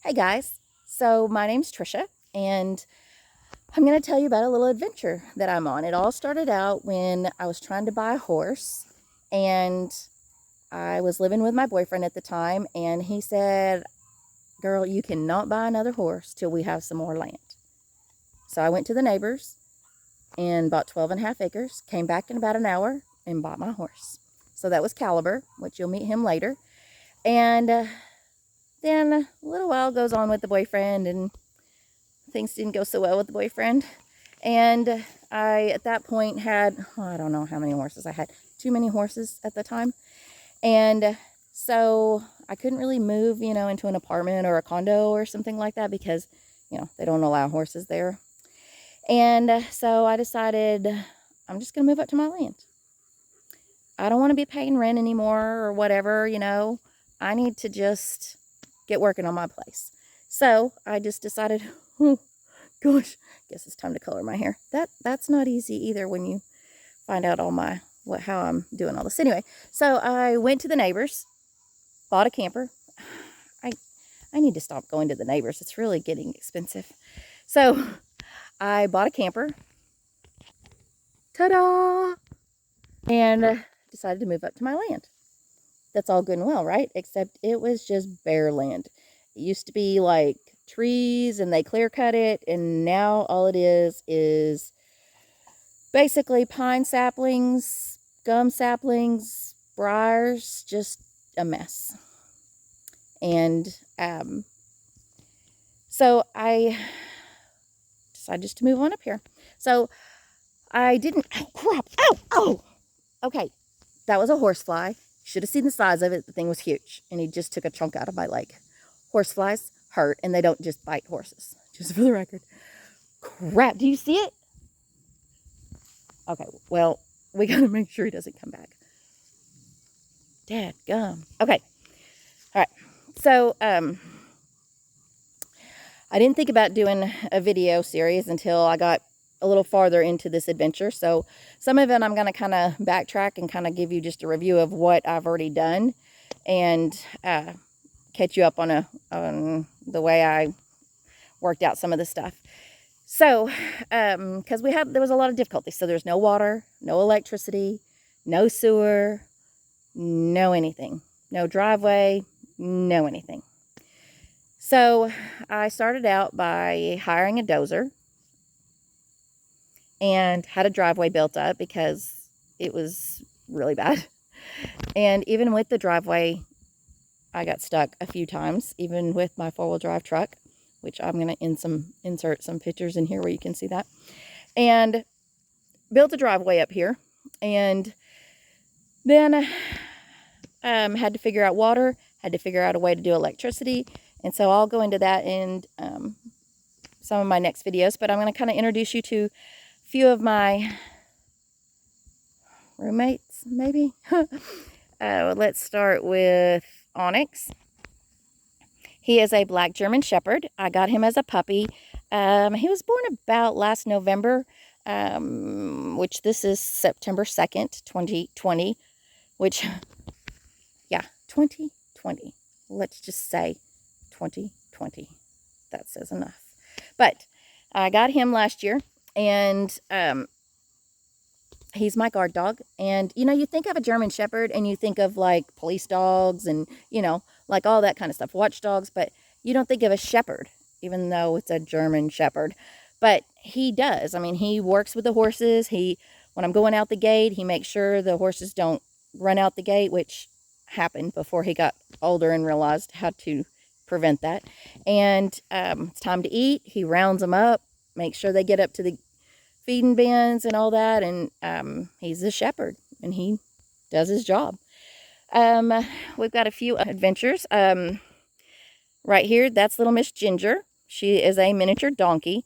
Hey guys, so my name's Trisha, and I'm going to tell you about a little adventure that I'm on. It all started out when I was trying to buy a horse, and I was living with my boyfriend at the time, and he said, "Girl, you cannot buy another horse till we have some more land." So I went to the neighbors and bought 12.5 acres, came back in about an hour, and bought my horse. So that was Caliber, which you'll meet him later. And then a little while goes on with the boyfriend, and things didn't go so well with the boyfriend. And I, at that point, had, I don't know how many horses I had, too many horses at the time. And so I couldn't really move, into an apartment or a condo or something like that because, they don't allow horses there. And so I decided I'm just going to move up to my land. I don't want to be paying rent anymore or whatever, I need to just get working on my place. So I just decided, oh, gosh, guess it's time to color my hair. That's not easy either when you find out how I'm doing all this. Anyway, so I went to the neighbors, bought a camper. I need to stop going to the neighbors. It's really getting expensive. So I bought a camper. Ta-da! And decided to move up to my land. That's all good and well, right? Except it was just bare land. It used to be like trees and they clear cut it, and now all it is basically pine saplings, gum saplings, briars, just a mess. And so I decided just to move on up here. So I didn't, oh crap, oh, okay, that was a horsefly. Should have seen the size of it. The thing was huge, and he just took a chunk out of my leg. Horseflies hurt, and they don't just bite horses, just for the record. Crap, do you see it? Okay, well, we gotta make sure he doesn't come back. Dadgum. Okay, all right. So, I didn't think about doing a video series until I got a little farther into this adventure. So some of it I'm going to kind of backtrack and kind of give you just a review of what I've already done, and catch you up on the way I worked out some of the stuff. So, because there was a lot of difficulty. So there's no water, no electricity, no sewer, no anything, no driveway, no anything. So I started out by hiring a dozer and had a driveway built up because it was really bad. And even with the driveway, I got stuck a few times, even with my four-wheel drive truck, which I'm going to insert some pictures in here where you can see that. And built a driveway up here, and then had to figure out water, had to figure out a way to do electricity. And so I'll go into that in some of my next videos, but I'm going to kind of introduce you to a few of my roommates, maybe. Let's start with Onyx. He is a black German Shepherd. I got him as a puppy. He was born about last November, which this is September 2nd, 2020, which, yeah, 2020. Let's just say 2020. That says enough. But I got him last year, and he's my guard dog. And, you think of a German Shepherd and you think of like police dogs and, like all that kind of stuff, watchdogs, but you don't think of a shepherd, even though it's a German Shepherd. But he does. I mean, he works with the horses. When I'm going out the gate, he makes sure the horses don't run out the gate, which happened before he got older and realized how to prevent that. And it's time to eat. He rounds them up, makes sure they get up to the feeding bins and all that, and he's a shepherd, and he does his job. We've got a few adventures. Right here, that's little Miss Ginger. She is a miniature donkey.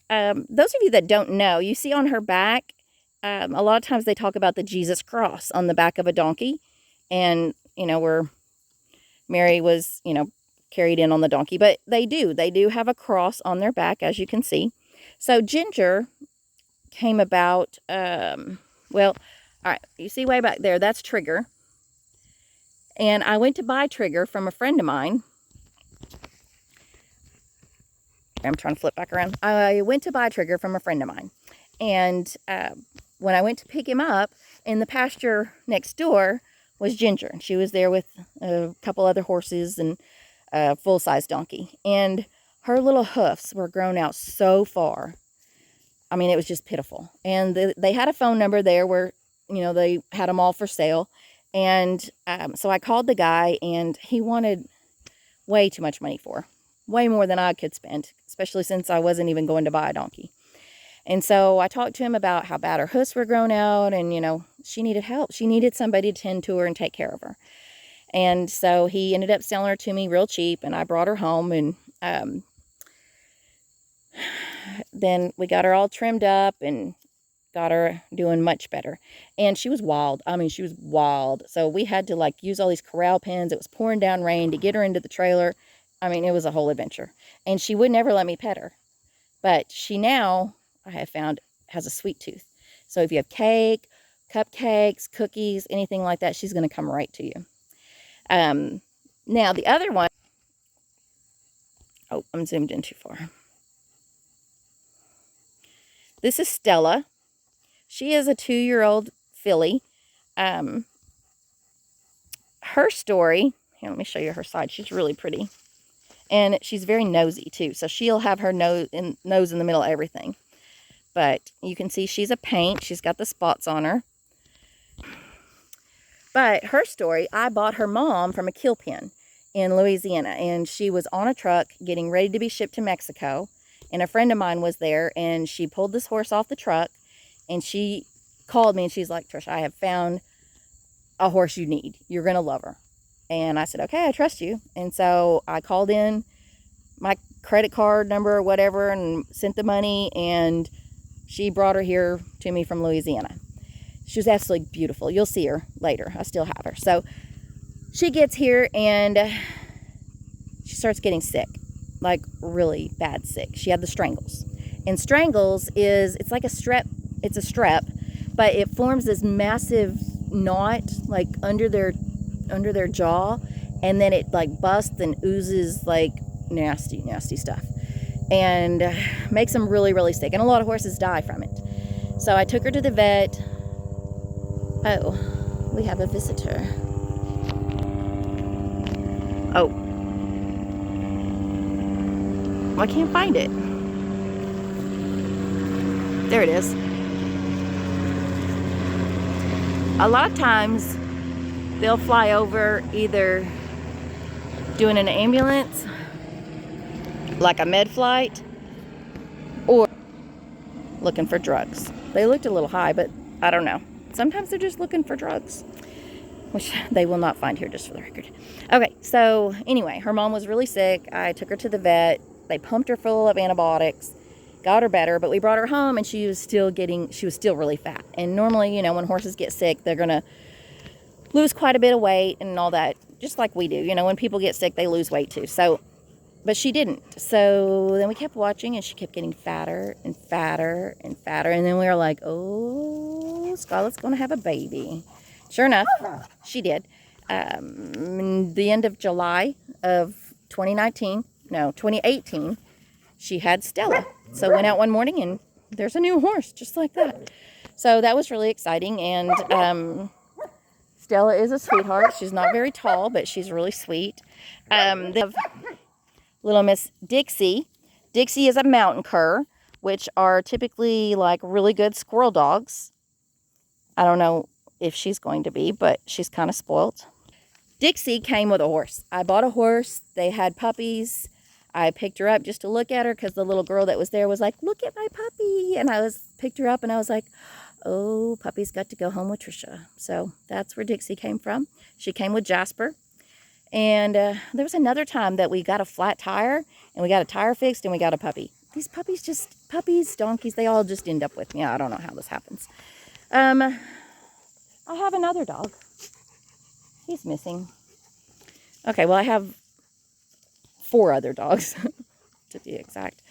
Those of you that don't know, you see on her back, a lot of times they talk about the Jesus cross on the back of a donkey, and, where Mary was, carried in on the donkey, but they do have a cross on their back, as you can see. So Ginger came about, well, all right, you see way back there, that's Trigger. And I went to buy Trigger from a friend of mine. I'm trying to flip back around. I went to buy a trigger from a friend of mine. And when I went to pick him up, in the pasture next door was Ginger. She was there with a couple other horses and a full-size donkey. And her little hoofs were grown out so far. I mean, it was just pitiful. And they had a phone number there where, you know, they had them all for sale. And so I called the guy, and he wanted way too much money for her. Way more than I could spend, especially since I wasn't even going to buy a donkey. And so I talked to him about how bad her hoofs were grown out, and, you know, she needed help. She needed somebody to tend to her and take care of her. And so he ended up selling her to me real cheap, and I brought her home, and then we got her all trimmed up and got her doing much better. And she was wild. I mean, she was wild. So we had to, like, use all these corral pins. It was pouring down rain to get her into the trailer. I mean, it was a whole adventure. And she would never let me pet her. But she now, I have found, has a sweet tooth. So if you have cake, cupcakes, cookies, anything like that, she's going to come right to you. Now, the other one, oh, I'm zoomed in too far. This is Stella. She is a 2-year-old filly. Her story, here, let me show you her side. She's really pretty. And she's very nosy too. So she'll have her nose in the middle of everything. But you can see she's a paint. She's got the spots on her. But her story, I bought her mom from a kill pen in Louisiana. And she was on a truck getting ready to be shipped to Mexico. And a friend of mine was there. And she pulled this horse off the truck. And she called me and she's like, Trish, I have found a horse you need. You're going to love her. And I said, okay, I trust you. And so I called in my credit card number or whatever and sent the money, and she brought her here to me from Louisiana. She was absolutely beautiful. You'll see her later. I still have her. So she gets here and she starts getting sick, like really bad sick. She had the strangles. And strangles is, it's like a strep. It's a strep, but it forms this massive knot like under their jaw, and then it like busts and oozes like nasty stuff, and makes them really, really sick. And a lot of horses die from it. So I took her to the vet. Oh, we have a visitor. Oh, I can't find it. There it is. A lot of times they'll fly over either doing an ambulance, like a med flight, or looking for drugs. They looked a little high, but I don't know. Sometimes they're just looking for drugs, which they will not find here, just for the record. Okay, so anyway, her mom was really sick. I took her to the vet. They pumped her full of antibiotics, got her better, but we brought her home and she was still really fat. And normally, you know, when horses get sick, they're going to lose quite a bit of weight and all that, just like we do. You know, when people get sick, they lose weight too. So, but she didn't. So then we kept watching and she kept getting fatter and fatter and fatter. And then we were like, oh, Scarlett's going to have a baby. Sure enough, she did. The end of July of 2018, she had Stella. So went out one morning and there's a new horse just like that. So that was really exciting. And Stella is a sweetheart. She's not very tall, but she's really sweet. They have little Miss Dixie. Dixie is a mountain cur, which are typically like really good squirrel dogs. I don't know if she's going to be, but she's kind of spoilt. Dixie came with a horse. I bought a horse. They had puppies. I picked her up just to look at her because the little girl that was there was like, look at my puppy. And I picked her up and I was like, oh, puppy's got to go home with Tricia. So that's where Dixie came from. She came with Jasper. And there was another time that we got a flat tire and we got a tire fixed and we got a puppy. These puppies, donkeys, they all just end up with me. I don't know how this happens. I have another dog. He's missing. Okay, well, I have 4 other dogs, to be exact.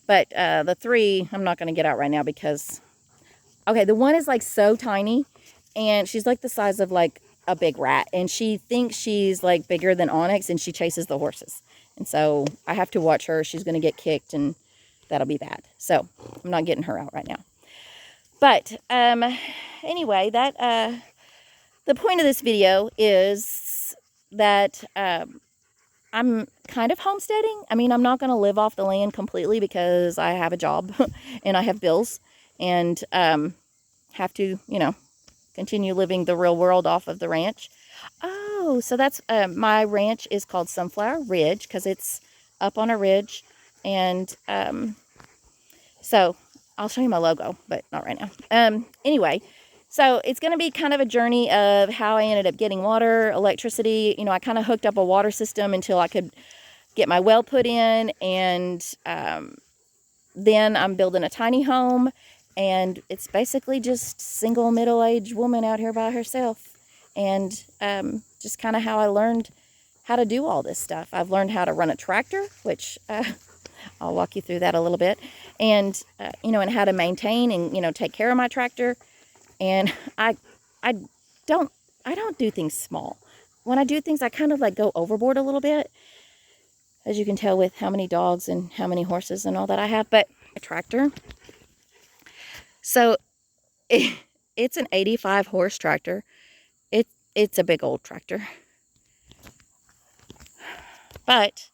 But the 3, I'm not going to get out right now because... Okay, the one is like so tiny, and she's like the size of like a big rat. And she thinks she's like bigger than Onyx, and she chases the horses. And so I have to watch her. She's going to get kicked, and that'll be bad. So I'm not getting her out right now. But anyway, that the point of this video is that I'm kind of homesteading. I mean, I'm not going to live off the land completely because I have a job and I have bills and have to, you know, continue living the real world off of the ranch. Oh, so that's my ranch is called Sunflower Ridge because it's up on a ridge. And so I'll show you my logo, but not right now. Anyway, so it's going to be kind of a journey of how I ended up getting water, electricity. You know, I kind of hooked up a water system until I could get my well put in. And then I'm building a tiny home. And it's basically just single middle-aged woman out here by herself. And just kind of how I learned how to do all this stuff. I've learned how to run a tractor, which I'll walk you through that a little bit. And, you know, and how to maintain and, you know, take care of my tractor. And I don't do things small. When I do things, I kind of like go overboard a little bit, as you can tell with how many dogs and how many horses and all that I have. But a tractor. So it's an 85 horse tractor. It's a big old tractor. But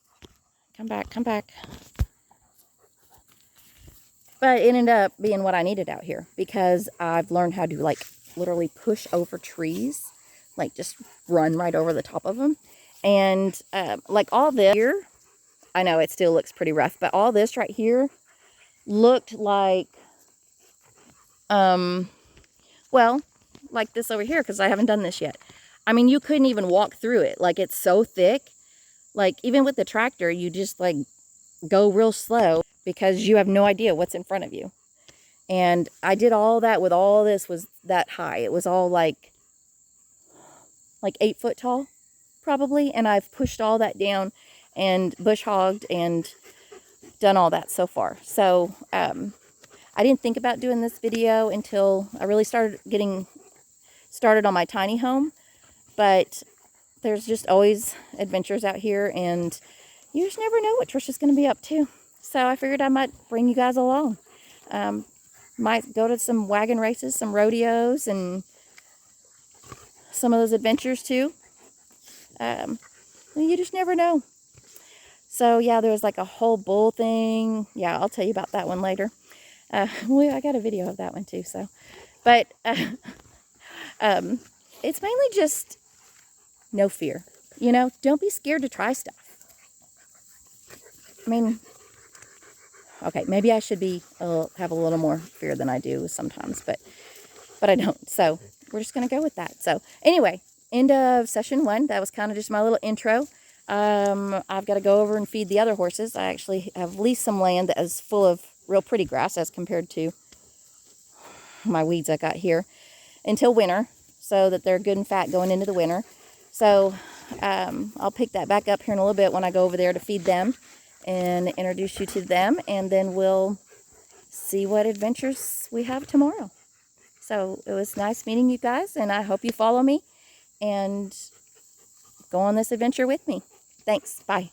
come back. But it ended up being what I needed out here because I've learned how to like literally push over trees, like just run right over the top of them. And like all this here, I know it still looks pretty rough, but all this right here looked like, well, like this over here because I haven't done this yet. I mean, you couldn't even walk through it. Like, it's so thick. Like, even with the tractor, you just, like, go real slow because you have no idea what's in front of you. And I did all that with all this was that high. It was all, like 8 foot tall, probably. And I've pushed all that down and bush hogged and done all that so far. So, I didn't think about doing this video until I really started getting started on my tiny home. But there's just always adventures out here, and you just never know what Trisha's going to be up to. So I figured I might bring you guys along. Might go to some wagon races, some rodeos, and some of those adventures too. You just never know. So yeah, there was like a whole bull thing. Yeah, I'll tell you about that one later. Well, I got a video of that one too. So, but it's mainly just no fear. You know, don't be scared to try stuff. I mean, okay, maybe I should be have a little more fear than I do sometimes, but I don't. So we're just gonna go with that. So anyway, end of session 1. That was kind of just my little intro. I've got to go over and feed the other horses. I actually have leased some land that is full of real pretty grass as compared to my weeds I got here until winter, so that they're good and fat going into the winter. So I'll pick that back up here in a little bit when I go over there to feed them and introduce you to them, and then we'll see what adventures we have tomorrow. So it was nice meeting you guys, and I hope you follow me and go on this adventure with me. Thanks. Bye.